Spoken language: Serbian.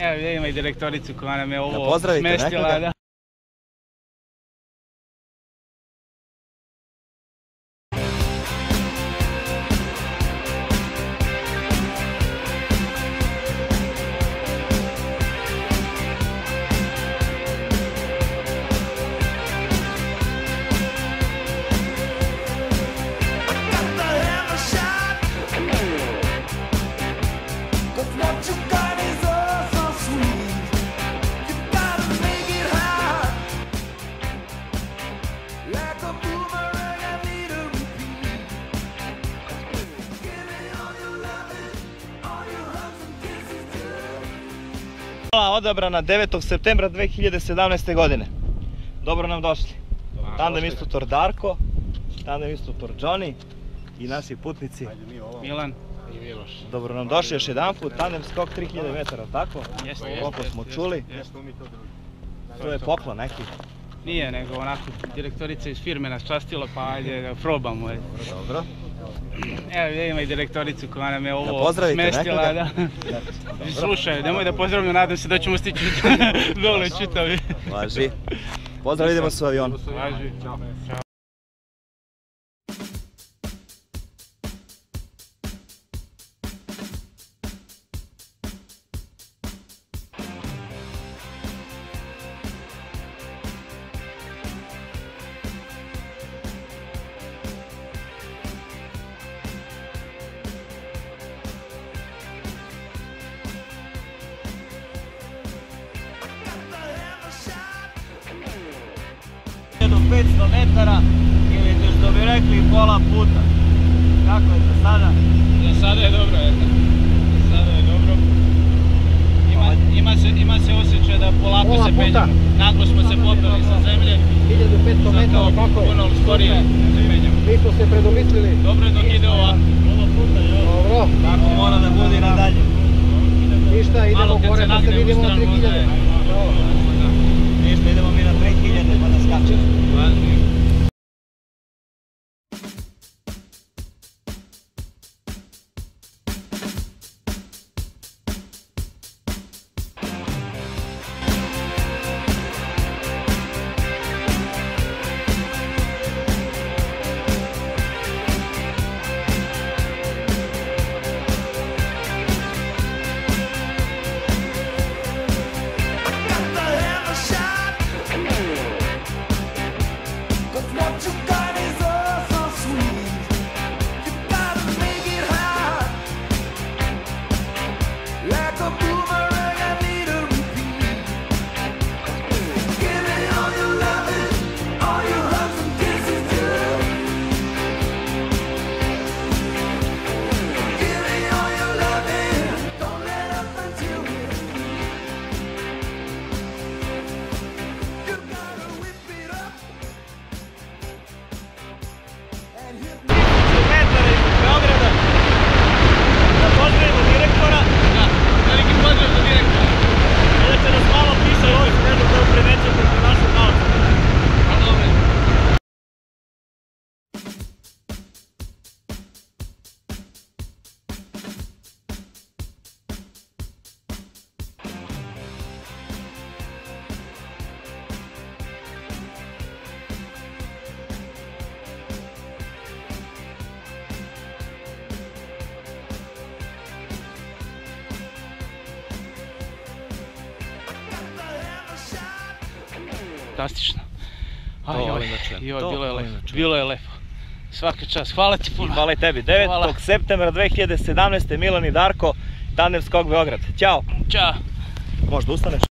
Evo ima i direktoricu koja nam je ovo smestila. Odabrana 9. septembra 2017. godine. Dobro nam došli. Tandem instruktor Darko, tandem instruktor Johnny i naši putnici Milan i Miloš. Dobro nam došli još jedan put, tandem skok 3000 metara, tako? Koliko smo čuli. To je poklon neki. Nije, nego onako direktorica iz firme nas častila, pa ajde da probamo. Dobro. Evo ima i direktoricu koja nam je ovo smestila. Slušaj, nemoj da pozdravljamo, nadam se da ćemo stići dole čitavi. Važi. Pozdrav, idemo se u avion. Važi. Do 500 metara ili što bi rekli pola puta. Kako je za sada? Za sada je dobro, za sada je dobro. Ima se osjećaj da polako se penjemo. Naglo smo se popeli sa zemlje. 1500 metara, kako je? Puno sporije se penjemo. Mi smo se predomislili. Dobro je dok ide ovako. Dobro. Tako mora da bude i nadalje. Ništa, idemo gore pa se vidimo na 3000. Ništa, idemo mi na 3000 pa da skačemo. Fantastično. Bilo je lepo. Svaka čast, hvala ti puno. Hvala i tebi. 9. septembra 2017. Milan i Darko, tandem skok Beograd. Ćao. Ćao. Možda ustaneš?